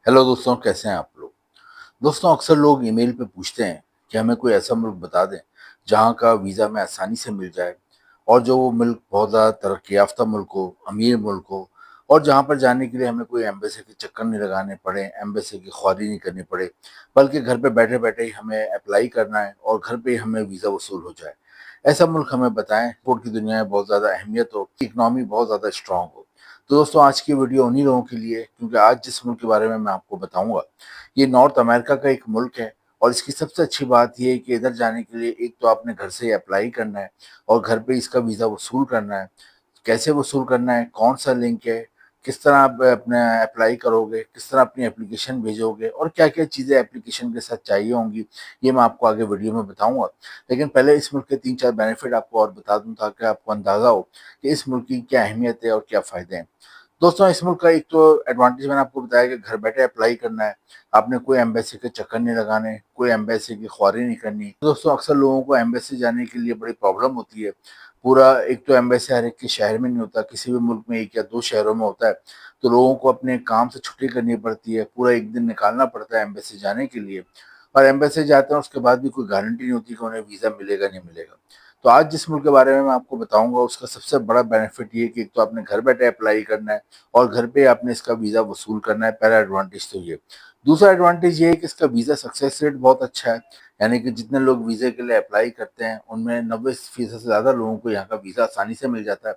Hello दोस्तों, कैसे हैं आप लोग। दोस्तों, अक्सर लोग ईमेल पे पूछते हैं कि हमें कोई ऐसा मुल्क बता दें जहाँ का वीज़ा हमें आसानी से मिल जाए और जो वो मुल्क बहुत ज़्यादा तरक्की याफ्ता मुल्क हो, अमीर मुल्क हो और जहाँ पर जाने के लिए हमें कोई एम्बेसी के चक्कर नहीं लगाने पड़े, एम्बेसी की ख्वारी नहीं करनी पड़े, बल्कि घर पे बैठे-बैठे ही हमें अप्लाई करना है और घर पे ही हमें वीज़ा वसूल हो जाए। ऐसा मुल्क हमें बताएँ, स्पोर्ट की दुनिया में बहुत ज़्यादा अहमियत हो, इकनॉमी बहुत ज़्यादा स्ट्रॉन्ग हो। तो दोस्तों, आज की वीडियो उन्हीं लोगों के लिए, क्योंकि आज जिस मुल्क के बारे में मैं आपको बताऊँगा, ये नॉर्थ अमेरिका का एक मुल्क है और इसकी सबसे अच्छी बात ये है कि इधर जाने के लिए एक तो आपने घर से ही अप्लाई करना है और घर पे इसका वीज़ा वसूल करना है। कैसे वसूल करना है, कौन-सा लिंक है, किस तरह आप अपना अप्लाई करोगे, किस तरह अपनी एप्लीकेशन भेजोगे और क्या-क्या चीज़ें एप्लीकेशन के साथ चाहिए होंगी, ये मैं आपको आगे वीडियो में बताऊँगा। लेकिन पहले इस मुल्क के 3-4 बेनिफिट आपको और बता दूँ ताकि आपको अंदाज़ा हो कि इस मुल्क की क्या अहमियत है और क्या फ़ायदे हैं। दोस्तों, इस मुल्क का एक तो एडवांटेज मैंने आपको बताया कि घर बैठे अप्लाई करना है, आपने कोई एम्बेसी के चक्कर नहीं लगाने, कोई एम्बेसी की ख्वारी नहीं करनी। दोस्तों, अक्सर लोगों को एम्बेसी जाने के लिए बड़ी प्रॉब्लम होती है। पूरा एक तो एम्बेसी हर एक के शहर में नहीं होता, किसी भी मुल्क में 1 या 2 शहरों में होता है, तो लोगों को अपने काम से छुट्टी करनी पड़ती है, पूरा 1 दिन निकालना पड़ता है एम्बेसी जाने के लिए और एम्बेसी जाते हैं उसके बाद भी कोई गारंटी नहीं होती कि उन्हें वीज़ा मिलेगा, नहीं मिलेगा। तो आज जिस मुल्क के बारे में मैं आपको बताऊँगा उसका सबसे बड़ा बेनिफिट ये है कि एक तो आपने घर बैठे अप्लाई करना है और घर पे आपने इसका वीज़ा वसूल करना है, पहला एडवांटेज तो ये। दूसरा एडवांटेज ये है कि इसका वीज़ा सक्सेस रेट बहुत अच्छा है, यानी कि जितने लोग वीज़े के लिए अप्लाई करते हैं, उनमें 90% से ज़्यादा लोगों को यहाँ का वीज़ा आसानी से मिल जाता है।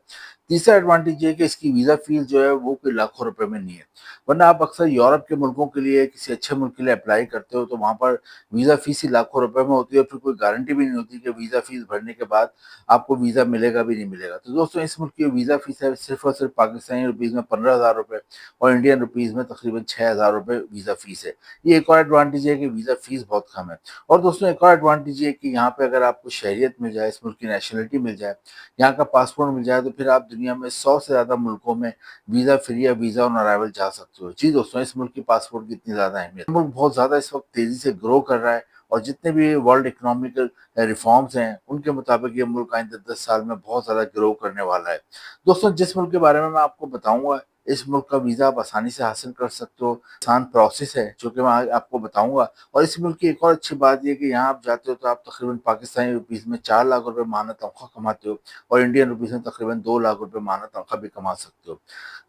तीसरा एडवांटेज ये है कि इसकी वीज़ा फ़ीस जो है वो कोई लाखों रुपए में नहीं है, वरना आप अक्सर यूरोप के मुल्कों के लिए, किसी अच्छे मुल्क के लिए अप्लाई करते हो, तो वहाँ पर वीज़ा फ़ीस ही लाखों रुपए में होती है और फिर कोई गारंटी भी नहीं होती कि वीज़ा फ़ीस भरने के बाद आपको वीज़ा मिलेगा भी, नहीं मिलेगा। तो दोस्तों, इस मुल्क की वीज़ा फ़ीस है सिर्फ़ और सिर्फ़ पाकिस्तानी रुपीज़ में ₹15,000 और इंडियन रुपीज़ में तकरीबन ₹6,000 वीज़ा फ़ीस है। ये एक और एडवांटेज है कि वीज़ा फ़ीस बहुत कम है और दोस्तों, एक और एडवांटेज ये है कि यहाँ पे अगर आपको शहरियत मिल जाए, इस मुल्क की नेशनैलिटी मिल जाए, यहाँ का पासपोर्ट मिल जाए, तो फिर आप दुनिया में 100 से ज़्यादा मुल्कों में वीज़ा फ्री या वीज़ा ऑन अराइवल जा सकते हो। जी दोस्तों, इस मुल्क की पासपोर्ट की इतनी ज़्यादा अहमियत है। मुल्क बहुत ज़्यादा इस वक़्त तेज़ी से ग्रो कर रहा है और जितने भी वर्ल्ड इकोनॉमिकल रिफॉर्म्स हैं, उनके मुताबिक ये मुल्क आइंदा 10 साल में बहुत ज़्यादा ग्रो करने वाला है। दोस्तों, जिस मुल्क के बारे में मैं आपको बताऊँगा, इस मुल्क का वीज़ा आप आसानी से हासिल कर सकते हो। आसान प्रोसेस है, जो कि मैं आज आपको बताऊँगा और इस मुल्क की एक और अच्छी बात ये है कि यहाँ आप जाते हो तो आप तकरीबन पाकिस्तानी रुपीज़ में 4 लाख रुपए माहाना तनख्वाह कमाते हो और इंडियन रुपीज़ में तकरीबन 2 लाख रुपए माहाना तनख्वाह भी कमा सकते हो।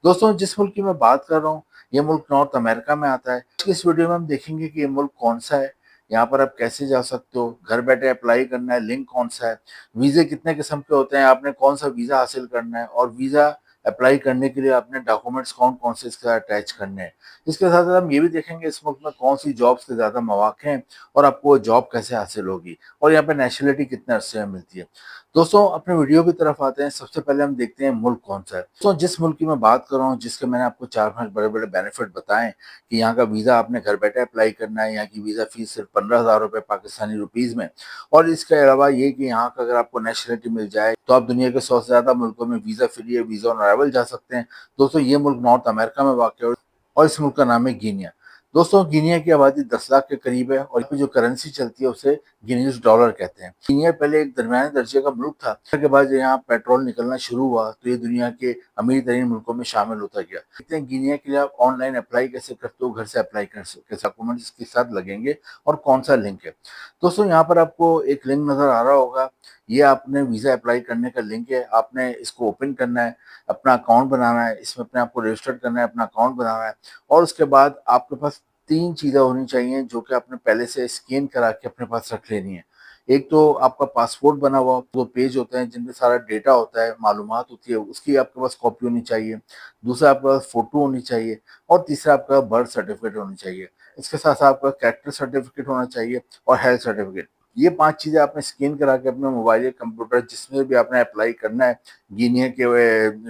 दोस्तों, जिस मुल्क की मैं बात कर रहा हूँ, ये मुल्क नॉर्थ अमेरिका में आता है। इस वीडियो में हम देखेंगे कि ये मुल्क कौन-सा है, यहाँ पर आप कैसे जा सकते हो, घर बैठे अप्लाई करना है, लिंक कौन-सा है, वीज़े कितने किस्म के होते हैं, आपने कौन-सा वीज़ा हासिल करना है और वीज़ा अप्लाई करने के लिए आपने डॉक्यूमेंट्स कौन-कौन से इसके साथ अटैच करने हैं। इसके साथ-साथ हम ये भी देखेंगे इस मुल्क में कौन-सी जॉब्स के ज़्यादा मौके हैं और आपको वो जॉब कैसे हासिल होगी और यहाँ पे नेशनैलिटी कितने अरसे में मिलती है। दोस्तों, अपने वीडियो की तरफ आते हैं। सबसे पहले हम देखते हैं मुल्क कौन-सा है। दोस्तों, जिस मुल्क की मैं बात कर रहा हूँ, जिसके मैंने आपको 4-5 बड़े-बड़े बेनिफिट बताएँ कि यहाँ का वीज़ा आपने घर बैठे अप्लाई करना है, यहाँ की वीज़ा फ़ीस सिर्फ़ ₹15,000 पाकिस्तानी रुपीज़ में और इसके अलावा ये कि यहाँ का अगर आपको नेशनैलिटी मिल जाए, तो आप दुनिया के 100 से ज़्यादा मुल्कों में वीज़ा फ्री या वीज़ा ऑन अराइवल जा सकते हैं। दोस्तों, ये मुल्क नॉर्थ अमेरिका में वाक़ है और इस मुल्क का नाम है गिनिया। दोस्तों, गिनिया की आबादी 10 लाख के करीब है और यहाँ पे जो करेंसी चलती है उसे गिनीज़ डॉलर कहते हैं। गिनिया पहले एक दरमियाने दर्जे का मुल्क था, उसके बाद जब यहाँ पेट्रोल निकलना शुरू हुआ, तो ये दुनिया के अमीर तरीन मुल्कों में शामिल होता गया। देखते हैं गिनिया के लिए आप ऑनलाइन अप्लाई कैसे करते हो, घर से अप्लाई कैसे डॉक्यूमेंट्स इसके साथ लगेंगे और कौन-सा लिंक है। दोस्तों, यहाँ पर आपको एक लिंक नज़र आ रहा होगा, ये आपने वीज़ा अप्लाई करने का लिंक है, आपने इसको ओपन करना है, अपना अकाउंट बनाना है, इसमें अपने आप को रजिस्टर्ड करना है, अपना अकाउंट बनाना है और उसके बाद आपके पास 3 चीज़ें होनी चाहिए जो कि आपने पहले से स्कैन करा के अपने पास रख लेनी है। एक तो आपका पासपोर्ट बना हुआ 2 पेज होते हैं जिनमें सारा डेटा होता है, मालूमात होती है, उसकी आपके पास कॉपी होनी चाहिए। दूसरा आपके पास फ़ोटो होनी चाहिए और तीसरा आपका बर्थ सर्टिफ़िकेट होनी चाहिए। इसके साथ-साथ आपका कैरेक्टर सर्टिफ़िकेट होना चाहिए और हेल्थ सर्टिफ़िकेट। ये 5 चीज़ें आपने स्कैन करा के अपने मोबाइल या कंप्यूटर जिसमें भी आपने अप्लाई करना है गिनिया के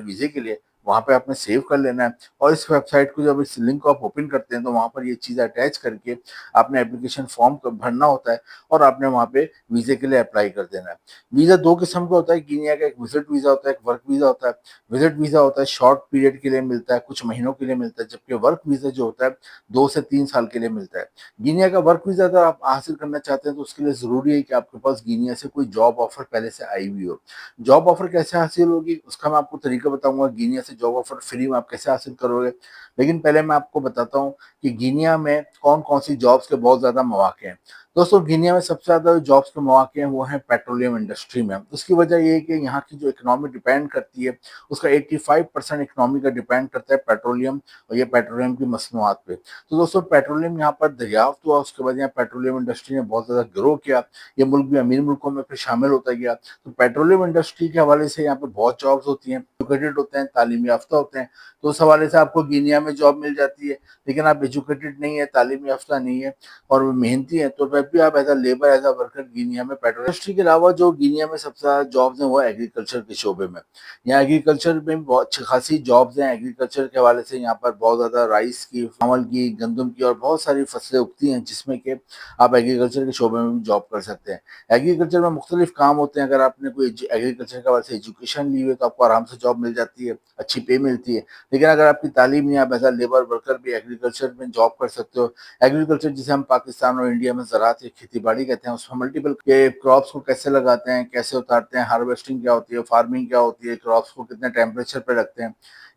वीज़े के लिए, वहाँ पे आपने सेव कर लेना है और इस वेबसाइट को जब इस लिंक को आप ओपन करते हैं तो वहाँ पर ये चीज़ अटैच करके आपने एप्लीकेशन फॉर्म क भरना होता है और आपने वहाँ पे वीज़े के लिए अप्लाई कर देना है। वीज़ा 2 किस्म का होता है, गिनिया का एक विज़िट वीज़ा होता है, एक वर्क वीज़ा होता है। विज़िट वीज़ा होता है शॉर्ट पीरियड के लिए मिलता है, कुछ महीनों के लिए मिलता है, जबकि वर्क वीज़ा जो होता है 2 से 3 साल के लिए मिलता है। गिनिया का वर्क वीज़ा अगर आप हासिल करना चाहते हैं तो उसके लिए ज़रूरी है कि आपके पास गिनिया से कोई जॉब ऑफ़र पहले से आई हुई हो। जॉब ऑफ़र कैसे हासिल होगी उसका मैं आपको तरीका बताऊँगा गिनिया से जॉब ऑफर फ्री में आप कैसे हासिल करोगे। लेकिन पहले मैं आपको बताता हूँ कि गिनिया में कौन-कौन सी जॉब्स के बहुत ज़्यादा मौके हैं। दोस्तों गिनिया में सबसे ज़्यादा जॉब्स के मौके हैं वो हैं पेट्रोलियम इंडस्ट्री में। उसकी वजह ये है कि यहाँ की जो इकोनॉमी डिपेंड करती है, उसका 85% इकोनॉमी का डिपेंड करता है पेट्रोलियम और ये पेट्रोलियम की मसनूआत पे। तो दोस्तों पेट्रोलियम यहाँ पर दरियाफ्त हुआ, उसके बाद यहाँ पेट्रोलियम इंडस्ट्री ने बहुत ज़्यादा ग्रो किया। ये मुल्क भी अमीर मुल्कों में फिर शामिल होता गया। तो पेट्रोलियम इंडस्ट्री के हवाले से यहाँ पे बहुत जॉब्स होती हैं, एजुकेटेड होते हैं, तालीम याफ्ता होते हैं, तो उस हवाले से आपको गिनिया में जॉब मिल जाती है। लेकिन आप एजुकेटेड नहीं है, तालीम याफ्ता नहीं है और वो मेहनती हैं, तो फिर भी आप as a labour, as a worker Guinea में पेट्रोल इंडस्ट्री के अलावा जो गिनिया में सबसे ज़्यादा जॉब्स हैं वो एग्रीकल्चर के शोबे में। यहाँ एग्रीकल्चर में भी बहुत अच्छी खासी जॉब्स हैं। एग्रीकल्चर के हवाले से यहाँ पर बहुत ज़्यादा राइस की, चावल की, गंदम की और बहुत सारी फसलें उगती हैं, जिसमें कि आप एग्रीकल्चर के शोबे में भी जॉब कर सकते हैं। एग्रीकल्चर में मुख्तलिफ काम होते हैं। अगर आपने कोई एग्रीकल्चर के हवाले से एजुकेशन ली हुई है तो आपको आराम से जॉब मिल जाती है, अच्छी पे मिलती है। लेकिन अगर आपकी तालीम नहीं है, आप एज़ अ लेबर वर्कर भी एग्रीकल्चर में जॉब कर सकते हो। एग्रीकल्चर जिसे हम पाकिस्तान और इंडिया में ज़राअत या खेती-बाड़ी कहते हैं, उसमें मल्टीपल के क्रॉप्स को कैसे लगाते हैं, कैसे उतारते हैं, हार्वेस्टिंग क्या होती है, फार्मिंग क्या होती है, क्रॉप्स को कितने टेम्परेचर पे रखते हैं,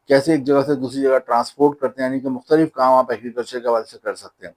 कैसे एक जगह से दूसरी जगह ट्रांसपोर्ट करते हैं, यानी कि मुख्तलिफ काम आप एग्रीकल्चर के हवाले से कर सकते हैं।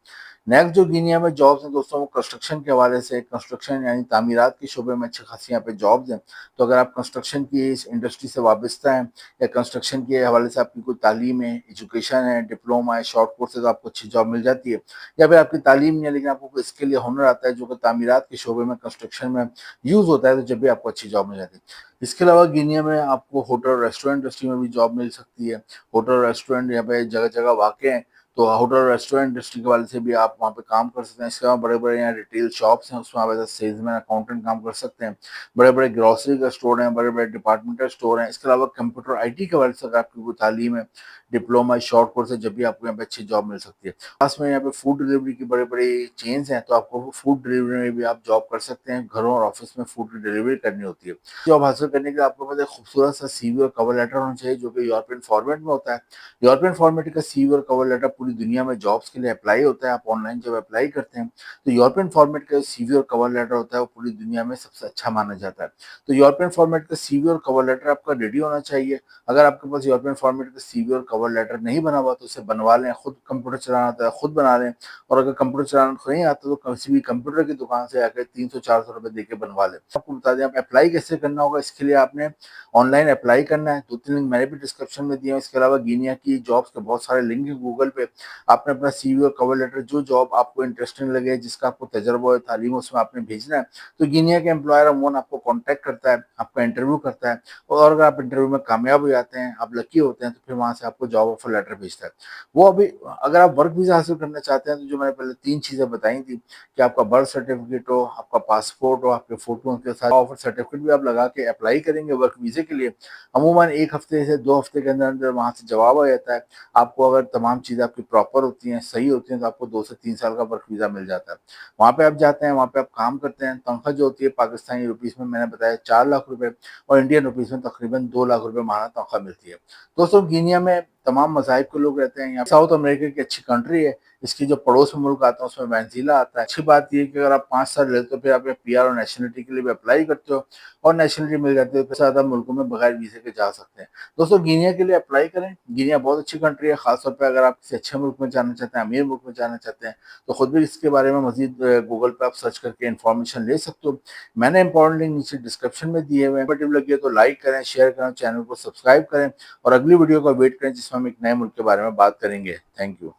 नेक्स्ट जो गिनिया में जॉब्स हैं दोस्तों, वो कंस्ट्रक्शन के हवाले से, कंस्ट्रक्शन यानी तामीरात के शोबे में अच्छी खासी यहाँ पे जॉब्स हैं। तो अगर आप कंस्ट्रक्शन की इस इंडस्ट्री से वाबस्ता हैं या कंस्ट्रक्शन के हवाले से आपकी कोई तालीम है, एजुकेशन है, डिप्लोमा है, शॉर्ट कोर्स है, तो आपको अच्छी जॉब मिल जाती है। या फिर आपकी तालीम नहीं है लेकिन आपको कोई स्किल या हुनर आता है जो कि तामीरात के शोबे में, कंस्ट्रक्शन में यूज़ होता है, तो जब भी आपको अच्छी जॉब मिल जाती है। इसके अलावा गिनिया में आपको होटल और रेस्टोरेंट इंडस्ट्री में भी जॉब मिल सकती है। होटल और रेस्टोरेंट यहाँ पे जगह-जगह वाक़ हैं, तो होटल और रेस्टोरेंट इंडस्ट्री के वाले से भी आप वहाँ पे काम कर सकते हैं। इसके अलावा बड़े-बड़े यहाँ रिटेल शॉप्स हैं, उसमें आप एज़ अ सेल्समैन, अकाउंटेंट काम कर सकते हैं। बड़े-बड़े ग्रोसरी का स्टोर हैं, बड़े-बड़े डिपार्टमेंटल स्टोर हैं। इसके अलावा कंप्यूटर आईटी के हवाले से अगर आपकी कोई तालीम है, डिप्लोमा, शॉर्ट कोर्स है, जब भी आपको यहाँ पे अच्छी जॉब मिल सकती है। पास में यहाँ पे फूड डिलीवरी की बड़ी-बड़ी चेन्स हैं, तो आपको फूड डिलीवरी में भी आप जॉब कर सकते हैं। घरों और ऑफ़िस में फूड की डिलीवरी करनी होती है। जॉब हासिल करने के लिए आपके पास एक खूबसूरत सा सीवी और कवर लेटर होना चाहिए, जो कि यूरोपियन फॉर्मेट में होता है। यूरोपियन फॉर्मेट का सीवी और कवर लेटर पूरी दुनिया में जॉब्स के लिए अप्लाई होता है। आप ऑनलाइन जब अप्लाई करते हैं, तो यूरोपियन फॉर्मेट का सीवी और कवर लेटर होता है, वो पूरी दुनिया में सबसे अच्छा माना जाता है। तो यूरोपियन फॉर्मेट का सीवी और कवर लेटर आपका रेडी होना चाहिए। अगर आपके पास यूरोपियन फॉर्मेट का सीवी और कवर लेटर नहीं बना हुआ, तो उसे बनवा लें। खुद कंप्यूटर चलाना आता है, खुद बना लें। और अगर कंप्यूटर चलाना नहीं आता, तो किसी भी कंप्यूटर की दुकान से आकर 300-400 रुपए देके बनवा लें। आपको बता दें, आप अप्लाई कैसे करना होगा, इसके लिए आपने ऑनलाइन अप्लाई करना है। 2-3 लिंक मैंने भी डिस्क्रिप्शन में दिए हैं। इसके अलावा गिनिया की जॉब्स के बहुत सारे लिंक हैं गूगल पे। आपने अपना सीवी और कवर लेटर, जो जॉब आपको इंटरेस्टिंग लगे, जिसका आपको तजुर्बा हो, तालीम हो, उसमें आपने भेजना है। तो गिनिया के एम्प्लॉयर अमूमन आपको कॉन्टैक्ट करता है, आपका इंटरव्यू करता है और अगर आप इंटरव्यू में कामयाब हो जाते हैं, आप लकी होते हैं, तो फिर वहाँ से आपको जॉब ऑफर लेटर भेजता है। वो अभी अगर आप वर्क वीज़ा हासिल करना चाहते हैं, तो जो मैंने पहले 3 चीज़ें बताई थी कि आपका बर्थ सर्टिफिकेट हो, आपका पासपोर्ट हो, आपके फ़ोटो के साथ ऑफर सर्टिफिकेट भी आप लगा के अप्लाई करेंगे वर्क वीज़े के लिए, अमूमन 1 हफ्ते से 2 हफ्ते के अंदर-अंदर वहाँ से जवाब आ जाता है। आपको अगर तमाम चीज़ें आपकी प्रॉपर होती हैं, सही होती हैं, तो आपको 2 से 3 साल का वर्क वीज़ा मिल जाता है। वहाँ पे आप जाते हैं, वहाँ पे आप काम करते हैं, तनख्वाह जो होती है पाकिस्तानी रुपीज़ में मैंने बताया 4 लाख रुपए और इंडियन रुपीज़ में तकरीबन 2 लाख रुपए माहाना तनख्वाह मिलती है। दोस्तों गिनिया में तमाम मज़ाहिब के लोग रहते हैं। यहाँ साउथ अमेरिका की अच्छी कंट्री है। इसकी जो पड़ोस में मुल्क आता है उसमें वेनेज़ुएला आता है। अच्छी बात ये है कि अगर आप 5 साल रहते हो, फिर आप पीआर और नेशनलिटी के लिए भी अप्लाई करते हो और नेशनलिटी मिल जाती है, तो ज़्यादा मुल्कों में बगैर वीज़े के जा सकते हैं। दोस्तों गिनिया के लिए अप्लाई करें। गिनिया बहुत अच्छी कंट्री है, ख़ास तौर पे अगर आप किसी अच्छे मुल्क में जाना चाहते हैं, अमीर मुल्क में जाना चाहते हैं, तो खुद भी इसके बारे में मज़ीद गूगल पे आप सर्च करके इन्फॉर्मेशन ले सकते हो। मैंने इंपॉर्टेंट लिंक नीचे डिस्क्रिप्शन में दिए हुए हैं। वीडियो लगी है तो लाइक करें, शेयर करें, चैनल को सब्सक्राइब करें और अगली वीडियो का वेट करें जिसमें हम एक नए मुल्क के बारे में बात करेंगे। Thank you.